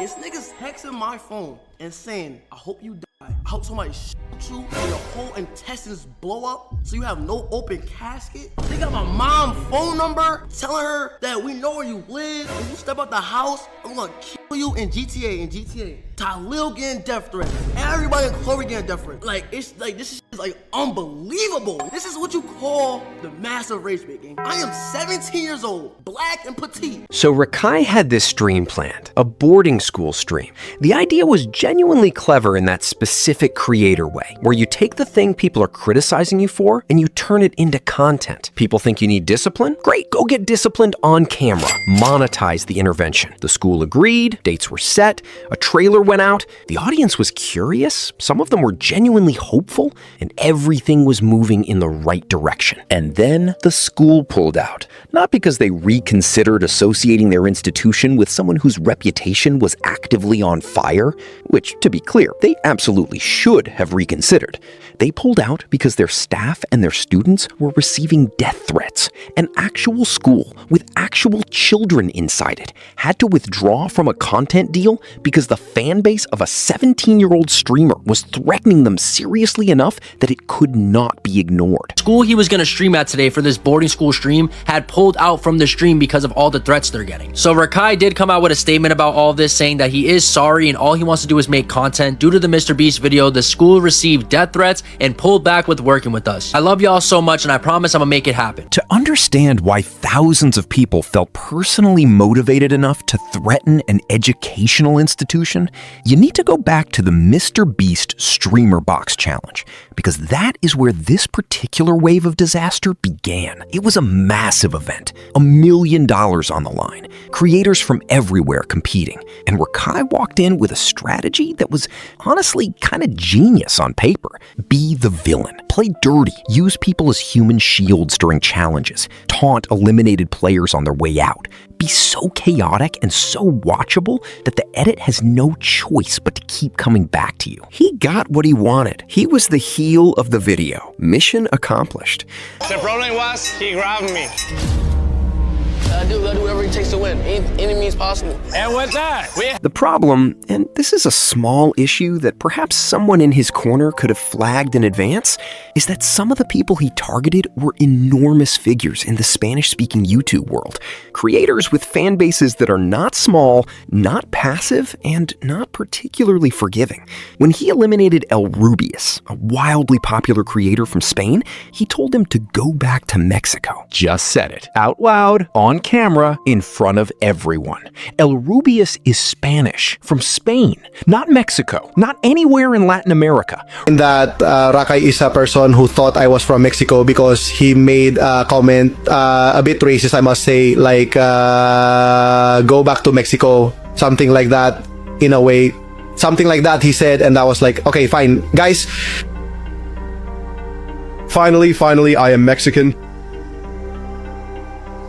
It's niggas texting my phone and saying, I hope you die. I hope somebody shoot you and your whole intestines blow up so you have no open casket. They got my mom's phone number telling her that we know where you live. If you step out the house, I'm gonna kill you in GTA. Talil getting death threats. Everybody in Chloe getting death threats. Like, it's like, this is like unbelievable. This is what you call the massive race baking. I am 17 years old, black and petite. So RaKai had this stream planned, a boarding school stream. The idea was genuinely clever in that specific creator way, where you take the thing people are criticizing you for and you turn it into content. People think you need discipline? Great, go get disciplined on camera. Monetize the intervention. The school agreed, dates were set, a trailer went out, the audience was curious, some of them were genuinely hopeful, and everything was moving in the right direction. And then the school pulled out. Not because they reconsidered associating their institution with someone whose reputation was actively on fire, which, to be clear, they absolutely should have reconsidered. They pulled out because their staff and their students were receiving death threats. An actual school with actual children inside it had to withdraw from a content deal because the fan base of a 17-year-old streamer was threatening them seriously enough that it could not be ignored. School he was gonna stream at today for this boarding school stream had pulled out from the stream because of all the threats they're getting. So RaKai did come out with a statement about all this, saying that he is sorry and all he wants to do is make content. Due to the Mr. Beast video, the school received death threats and pulled back with working with us. I love y'all so much and I promise I'm gonna make it happen. To understand why thousands of people felt personally motivated enough to threaten an educational institution, you need to go back to the Mr. Beast Streamer Box Challenge, because that is where this particular wave of disaster began. It was a massive event, $1 million on the line, creators from everywhere competing, and RaKai walked in with a strategy that was honestly kind of genius on paper. Be the villain, play dirty, use people as human shields during challenges, taunt eliminated players on their way out. Be so chaotic and so watchable that the edit has no choice but to keep coming back to you. He got what he wanted. He was the heel of the video. Mission accomplished. The problem was he grabbed me. I do whatever it takes to win. Any means possible. And with that, The problem, and this is a small issue that perhaps someone in his corner could have flagged in advance, is that some of the people he targeted were enormous figures in the Spanish-speaking YouTube world. Creators with fan bases that are not small, not passive, and not particularly forgiving. When he eliminated El Rubius, a wildly popular creator from Spain, he told him to go back to Mexico. Just said it out loud, on camera, in front of everyone. El Rubius is Spanish, from Spain, not Mexico, not anywhere in Latin America. That RaKai is a person who thought I was from Mexico because he made a comment a bit racist, I must say, like go back to Mexico, something like that, in a way. Something like that he said, and I was like, okay, fine. Guys, finally, I am Mexican.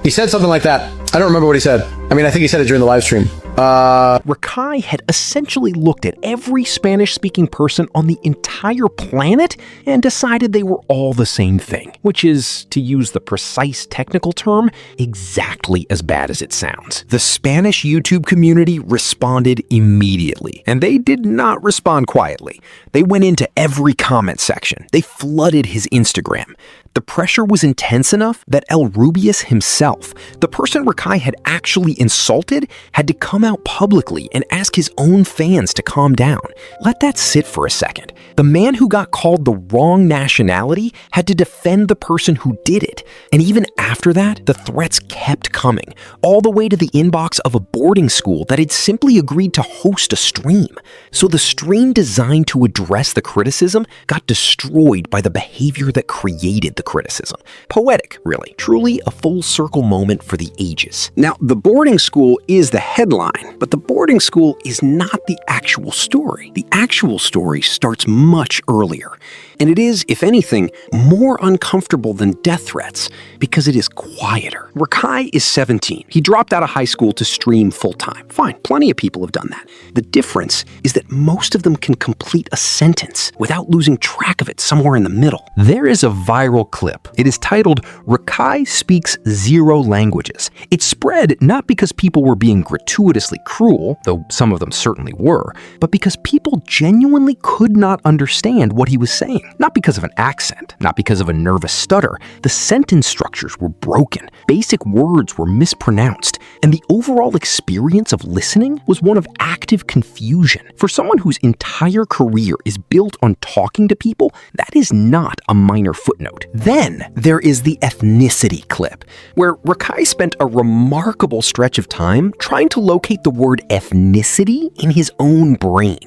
He said something like that. I don't remember what he said. I mean, I think he said it during the live stream. RaKai had essentially looked at every Spanish-speaking person on the entire planet and decided they were all the same thing, which is, to use the precise technical term, exactly as bad as it sounds. The Spanish YouTube community responded immediately, and they did not respond quietly. They went into every comment section. They flooded his Instagram. The pressure was intense enough that El Rubius himself, the person RaKai had actually insulted, had to come out publicly and ask his own fans to calm down. Let that sit for a second. The man who got called the wrong nationality had to defend the person who did it. And even after that, the threats kept coming, all the way to the inbox of a boarding school that had simply agreed to host a stream. So the stream designed to address the criticism got destroyed by the behavior that created the criticism. Poetic, really. Truly a full circle moment for the ages. Now, the boarding school is the headline, but the boarding school is not the actual story. The actual story starts much earlier. And it is, if anything, more uncomfortable than death threats because it is quieter. RaKai is 17. He dropped out of high school to stream full-time. Fine, plenty of people have done that. The difference is that most of them can complete a sentence without losing track of it somewhere in the middle. There is a viral clip. It is titled, "RaKai Speaks 0 Languages." It spread not because people were being gratuitously cruel, though some of them certainly were, but because people genuinely could not understand what he was saying. Not because of an accent, not because of a nervous stutter. The sentence structures were broken, basic words were mispronounced, and the overall experience of listening was one of active confusion. For someone whose entire career is built on talking to people, that is not a minor footnote. Then there is the ethnicity clip, where RaKai spent a remarkable stretch of time trying to locate the word ethnicity in his own brain.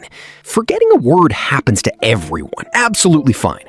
Forgetting a word happens to everyone, absolutely fine.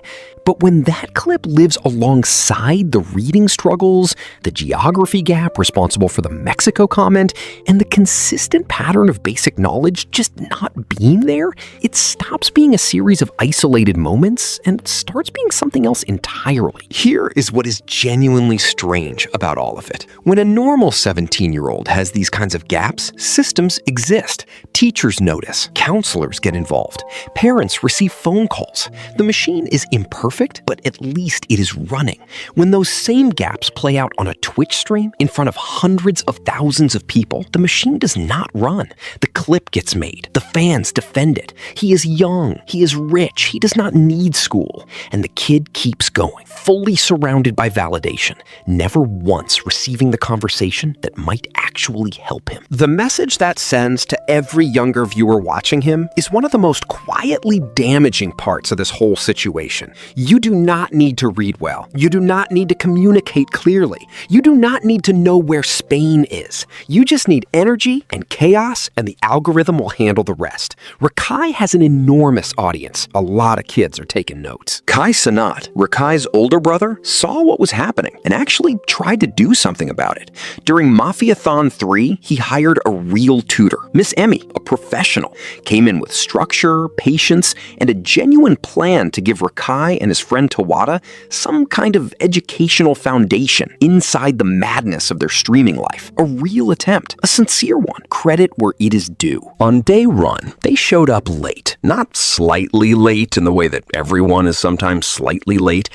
But when that clip lives alongside the reading struggles, the geography gap responsible for the Mexico comment, and the consistent pattern of basic knowledge just not being there, it stops being a series of isolated moments and starts being something else entirely. Here is what is genuinely strange about all of it. When a normal 17-year-old has these kinds of gaps, systems exist. Teachers notice, counselors get involved, parents receive phone calls. The machine is imperfect, but at least it is running. When those same gaps play out on a Twitch stream in front of hundreds of thousands of people, the machine does not run. The clip gets made. The fans defend it. He is young. He is rich. He does not need school. And the kid keeps going, fully surrounded by validation, never once receiving the conversation that might actually help him. The message that sends to every younger viewer watching him is one of the most quietly damaging parts of this whole situation. You do not need to read well. You do not need to communicate clearly. You do not need to know where Spain is. You just need energy and chaos, and the algorithm will handle the rest. RaKai has an enormous audience. A lot of kids are taking notes. Kai Cenat, RaKai's older brother, saw what was happening and actually tried to do something about it. During Mafiathon 3, he hired a real tutor. Miss Emmy, a professional, came in with structure, patience, and a genuine plan to give RaKai and his friend Tawada some kind of educational foundation inside the madness of their streaming life. A real attempt, a sincere one. Credit where it is due. On day one, they showed up late. Not slightly late in the way that everyone is sometimes slightly late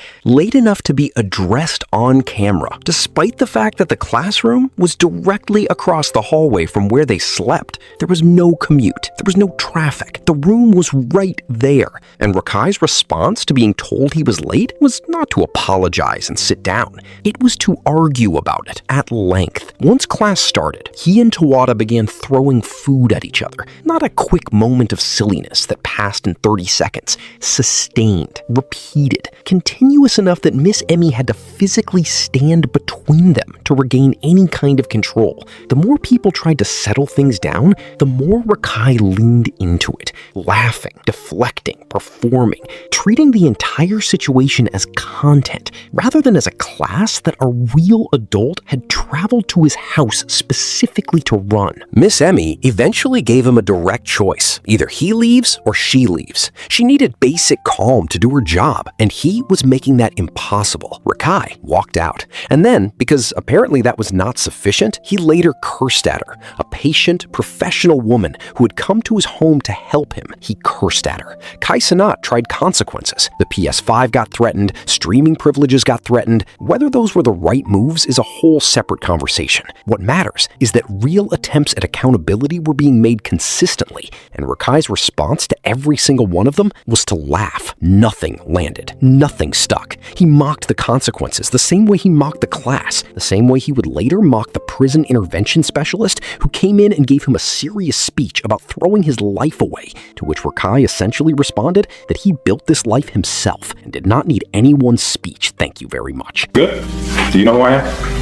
enough to be addressed on camera, despite the fact that the classroom was directly across the hallway from where they slept. There was no commute. There was no traffic. The room was right there. And RaKai's response to being told he was late was not to apologize and sit down. It was to argue about it at length. Once class started, he and Tawada began throwing food at each other. Not a quick moment of silliness that passed in 30 seconds. Sustained, repeated, continuous enough that Miss Emmy had to physically stand between them to regain any kind of control. The more people tried to settle things down, the more RaKai leaned into it, laughing, deflecting, performing, treating the entire situation as content rather than as a class that a real adult had traveled to his house specifically to run. Miss Emmy eventually gave him a direct choice. Either he leaves or she leaves. She needed basic calm to do her job, and he was making that impossible. RaKai walked out. And then, because apparently that was not sufficient, he later cursed at her. A patient, professional woman who had come to his home to help him. He cursed at her. Kai Cenat tried consequences. The PS5 got threatened, streaming privileges got threatened. Whether those were the right moves is a whole separate conversation. What matters is that real attempts at accountability were being made consistently, and RaKai's response to every single one of them was to laugh. Nothing landed. Nothing stuck. He mocked the consequences the same way he mocked the class, the same way he would later mock the prison intervention specialist who came in and gave him a serious speech about throwing his life away, to which RaKai essentially responded that he built this life himself and did not need anyone's speech, thank you very much. Good? Do you know who I am?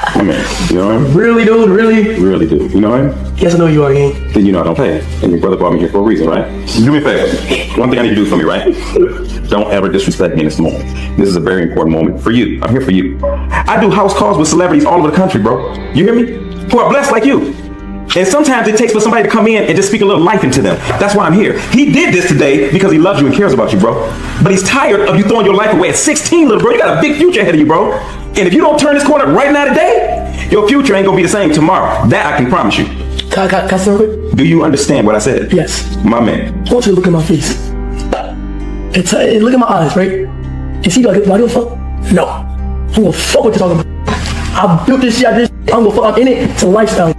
I mean, you know him? Really, dude? Really? Really do. You know him? Yes, I know you are, gang. Then you know I don't play. And your brother brought me here for a reason, right? Do me a favor. One thing I need you to do for me, right? Don't ever disrespect me in this moment. This is a very important moment for you. I'm here for you. I do house calls with celebrities all over the country, bro. You hear me? Who are blessed like you. And sometimes it takes for somebody to come in and just speak a little life into them. That's why I'm here. He did this today because he loves you and cares about you, bro. But he's tired of you throwing your life away at 16, little bro. You got a big future ahead of you, bro. And if you don't turn this corner right now today, your future ain't gonna be the same tomorrow. That I can promise you. Can I say real quick? Do you understand what I said? Yes. My man. I want you to look at my face. And look at my eyes, right? And see, like, do I give a fuck? No. I'm gonna fuck what you're talking about. I built this shit, I'm gonna fuck, I'm in it. It's a lifestyle.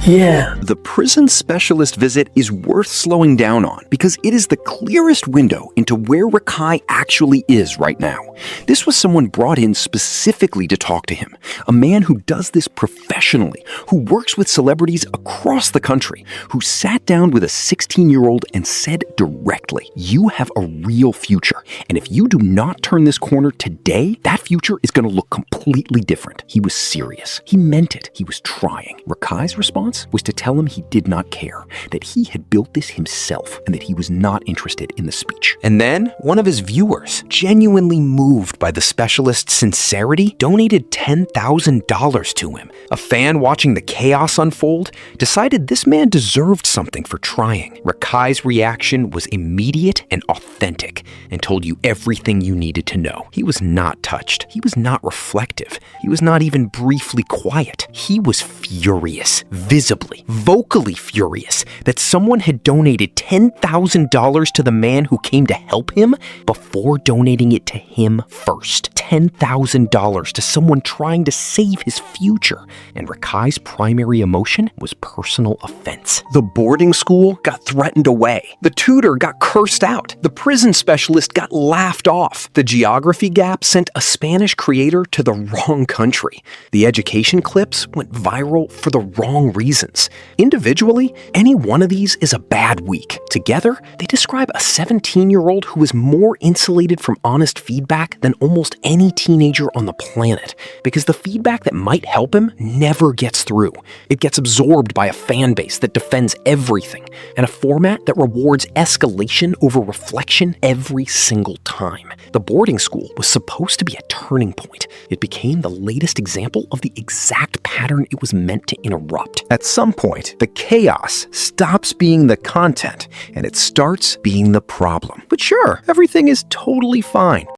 Yeah. The prison specialist visit is worth slowing down on because it is the clearest window into where RaKai actually is right now. This was someone brought in specifically to talk to him, a man who does this professionally, who works with celebrities across the country, who sat down with a 16-year-old and said directly, "You have a real future, and if you do not turn this corner today, that future is going to look completely different." He was serious. He meant it. He was trying. RaKai's response was to tell him he did not care, that he had built this himself, and that he was not interested in the speech. And then one of his viewers, genuinely moved by the specialist's sincerity, donated $10,000 to him. A fan watching the chaos unfold decided this man deserved something for trying. RaKai's reaction was immediate and authentic and told you everything you needed to know. He was not touched. He was not reflective. He was not even briefly quiet. He was furious, visibly, vocally furious that someone had donated $10,000 to the man who came to help him before donating it to him first. $10,000 to someone trying to save his future. And RaKai's primary emotion was personal offense. The boarding school got threatened away. The tutor got cursed out. The prison specialist got laughed off. The geography gap sent a Spanish creator to the wrong country. The education clips went viral for the wrong reasons. Individually, any one of these is a bad week. Together, they describe a 17-year-old who is more insulated from honest feedback than almost any teenager on the planet, because the feedback that might help him never gets through. It gets absorbed by a fan base that defends everything, and a format that rewards escalation over reflection every single time. The boarding school was supposed to be a turning point. It became the latest example of the exact pattern it was meant to interrupt. At some point, the chaos stops being the content, and it starts being the problem. But sure, everything is totally fine.